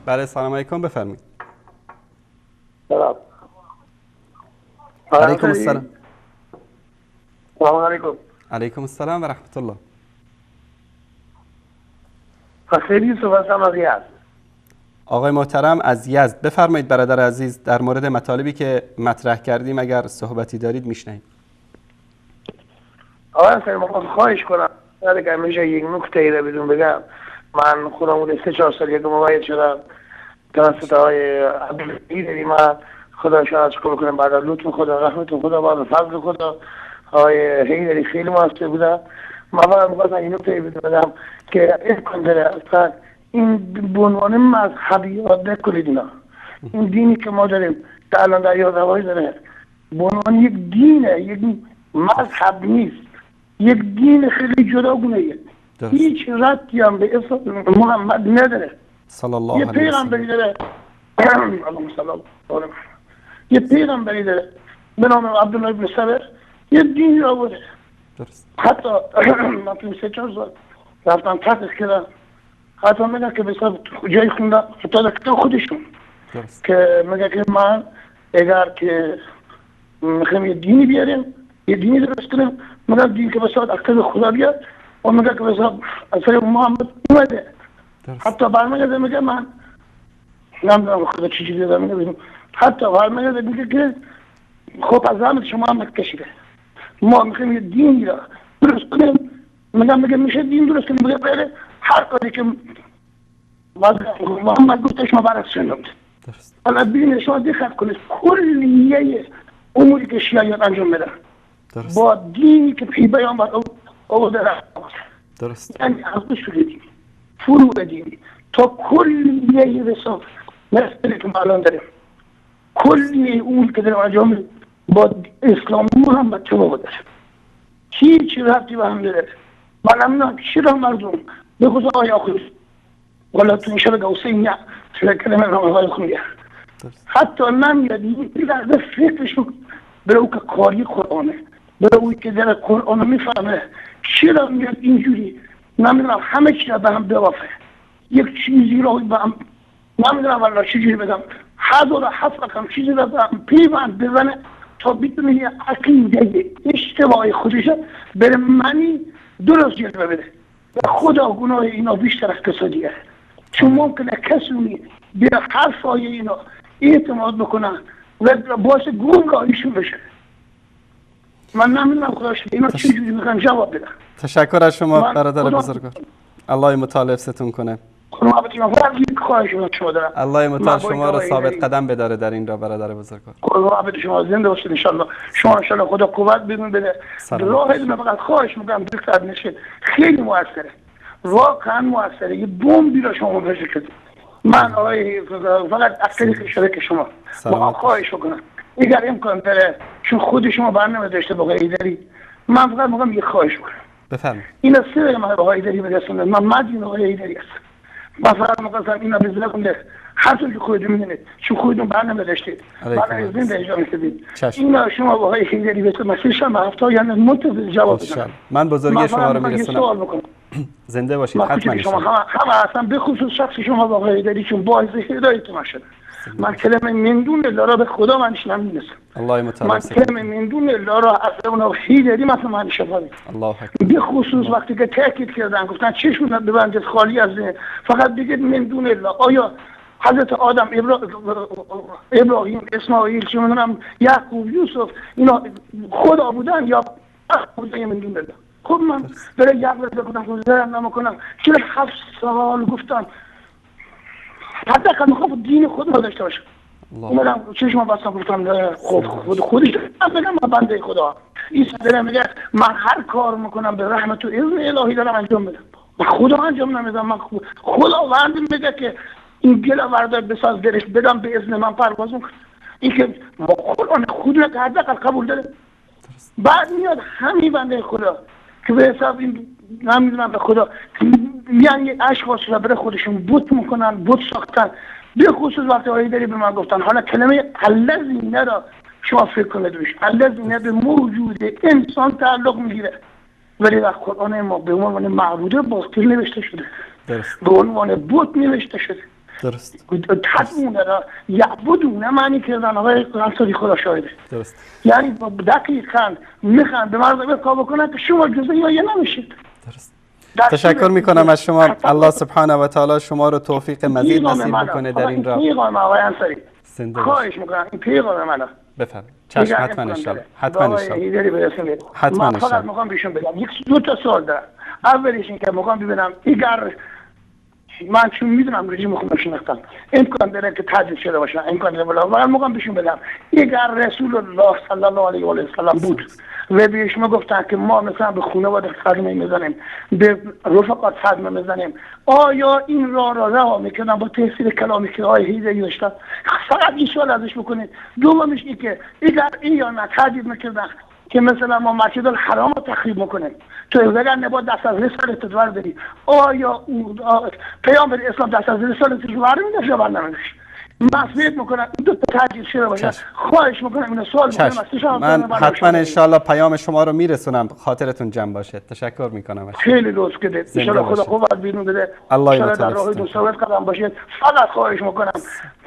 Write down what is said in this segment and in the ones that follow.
بله سلام علیکم، بفرمایید. سلام. علیکم السلام. سلام علیکم. علیکم السلام و رحمت الله. خیلی صحبت از یزد. آقای محترم از یزد، بفرمایید برادر عزیز، در مورد مطالبی که مطرح کردیم اگر صحبتی دارید میشنویم. آقای خیلی خواهش کنم اگر میشه یک نکته ای رو بدون بگم. من خودم بوده 3-4 سال یک مباید شدم توسط آقای عبدالحی. من خدا شاید شکر کنم بعد از لطف خدا، رحمت خدا، بعد از فضل خدا آقای حیدری خیلی موثر بودن. من فقط می‌خواستم این نکته ای بدون بگم که امکان داره اصلا این به عنوان مذهبیات نکنید. اینا این دینی که ما داریم که الان در یادوایی داره به عنوان یک دینه، یک مذهب نیست، یک دین خیلی جداگونه، هیچ ربطی هم به اسم محمد نداره. صلی الله علیه و سلم. یه پیغمبری داره اللهم صل علی محمد. یه پیغمبری داره به نام عبدالله بن سبع، یه دینی آورده. درست. حتی من تو 3-4 سال رفتم تحقیق کردم، حتی میگه که بسیار جای خوندم حتی در کتاب خودشون درست. که میگه که من اگر که میخوایم یه دینی بیاریم، یه دینی درست کنیم، میگه دین که بسیار اکتر خدا بیاد و میگه که بسیار اثر محمد اومده. حتی برمیگرده میگه من نمیدونم خدا چی چیزی دارم میگه، حتی برمیگرده میگه که خب از زحمت شما هم کشیده، ما میخوایم یه دینی را درست کنیم. میگه میشه دین درست کنیم، میگه بله هر کاری که محمد گفتش ما برعکس شدم. حالا ببینید شما دقت کنید کلیه اموری که شیعیان انجام میدن با دینی که پی پیامبر آورده درست. یعنی از شدید فروع دینی تا کلیه رسالت مثلی که ما الان داریم، کلیه اون که داریم انجام با اسلام محمد چه بوده، هیچ ربطی به هم نداره. من نمیدونم چرا مردم به خصوص آیا خود ولی تو اینشا بگه حسین یا کلمه نامه های خونده حتی نمیاد این لحظه فکرشون برای او که کاری قرآنه، برای اوی که در قرآن میفهمه چرا میاد اینجوری نمیدونم همه چی را به هم بوافه، یک چیزی را به هم نمیدونم والله چجوری بگم 1007 رقم چیزی را به هم پیوند بزنه تا بتونه یه عقیده اشتباهی خودش بره منی درست جلوه بده. خدا گناه اینا بیشتر از کسادیه، چون ممکنه کسونی به حرفای اینا اعتماد بکنن و باعث گمراهیشون بشه. من نمیدونم خدا شد اینا چجوری میخوان جواب بدن. تشکر از شما برادر بزرگوار، الله متعال حفظتون کنه. الله متعال شما را ثابت قدم بداره در این راه برادر بزرگوار. خدا شما زنده باشید ان شاء الله. شما ان شاء الله خدا قوت بده. راه علم فقط خواهش میکنم دقت نشید، خیلی موثره، واقعا موثره. یه بمبی را شما منفجر کردید. من آقای فقط اکثری شرکت شما ما خواهش میکنم اگر امکان داره، چون خود شما برنامه داشته با حیدری، من فقط میگم یه خواهش میکنم بفرمایید. اینا سر من با حیدری برسوندم، من مدین آقای حیدری هستم. من فقط می‌خواستم اینا بزرگ کنه هر طور که خودتون می‌دونید، چون خودتون برنامه داشتید برای زنده اجرا می‌کردید. اینا شما با آقای حیدری به مسیرش هم هفته یعنی منتظر جواب بدن. من بزرگی شما رو میرسونم. زنده باشید حتما. شما همه اصلا به خصوص شخص شما با آقای حیدری چون باعث هدایت من شده. من کلمه من دون الله را به خدا منش نمی‌دونم. الله متعال. من کلمه من دون الله را از اون حیدری مثلا منش شفاید. الله اکبر. به خصوص وقتی که تاکید کردن گفتن چشم ببندید خالی از فقط بگید من دون الله. آیا حضرت آدم، ابراهیم، اسماعیل، چه می‌دونم یعقوب، یوسف اینا خدا بودن یا بودن من دون الله؟ خب من برای یعقوب بکنم گذارم نمیکنم 7 سال گفتم حتی که میخوام دین خود رو داشته باشم. اومدم چشم بستم گفتم خودش بگم من بنده خدا. عیسی داره میگه من هر کار میکنم به رحمت و اذن الهی دارم انجام میدم. من خدا انجام نمیدم، من خداوند میگه که این گل وردار بساز درش بدم به اذن من پرواز میکنم. این که قرآن خود رو که حداقل قبول داره. بعد میاد همین بنده خدا که به حساب این نمیدونم به خدا یعنی اشخاص را برای خودشون بت میکنن، بت ساختن. به خصوص وقتی حیدری به من گفتن حالا کلمه الذی نرا شما فکر کنید روش، الذی نه به موجود انسان تعلق میگیره ولی در قرآن ما به عنوان معبود باطل نوشته شده، به عنوان بت نوشته شده. درست. تدمونه را یعبدونه معنی کردن آقای انصاری خدا شاهده. درست. یعنی دقیقاً میخوان به مردم کار بکنن که شما جزء یا نمیشید. درست. تشکر میکنم از شما. الله سبحانه و تعالی شما رو توفیق مزید نصیب بکنه در این راه. پیغام آقای انصاری خواهش میکنم این پیغام منو بفرمایید. چشم حتما ان شاء الله. حتما ان شاء الله. حتما ان شاء فقط میخوام بهشون بگم یک دو تا سوال دارم. اولش این که میخوام ببینم اگر من چون میدونم رژیم خودم شناختم امکان داره که تعدیل شده باشه امکان داره ولی میخوام بهشون بگم اگر رسول الله صلی الله علیه و سلم بود و بهش ما گفتن که ما مثلا به خانواده صدمه میزنیم به رفقات صدمه میزنیم آیا این راه میکنن با تاثیر کلامی که آقای هیدری داشتن فقط این سوال ازش بکنید. دومش این که اگر این یا نه تعدیل میکردن که مثلا ما مسجد الحرام رو تخریب میکنیم تو اگر نباید دست از رسالت ور بری آیا پیامبر اسلام دست از رسالت ور میداشت یا ور نمیداشت؟ من فکر میکنم این دو تا تعجیل شده باشه. خواهش میکنم این سوال میکنم من حتما انشالله پیام شما رو میرسونم خاطرتون جمع باشه. تشکر میکنم. خیلی لطف کردید. انشالله خدا قوت بیرون بده. الله در راه دو ثابت قدم باشید. فقط خواهش میکنم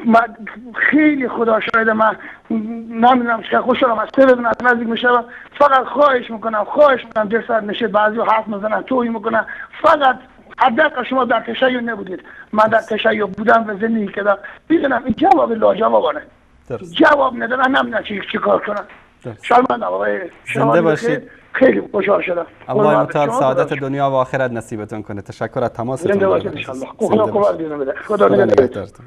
من خیلی خدا شاید من نمیدونم چه خوشحالم از بدونم نزدیک میشم. فقط خواهش میکنم درصد نشه بعضی حرف میزنن توهین میکنن. فقط حداقل شما در تشیع نبودید من در تشیع بودم و زندگی کردم میدونم این جواب لاجوابانه. جواب ندارن نمیدونم چی کار کنن. شرمندم آقای زنده باشید. خیلی خوشحال شدم. الله متعال سعادت دنیا و آخرت نصیبتون کنه. تشکر از تماستون. زنده باشید ان شاء الله. خدا قوت بده. خدا نگهدارتون.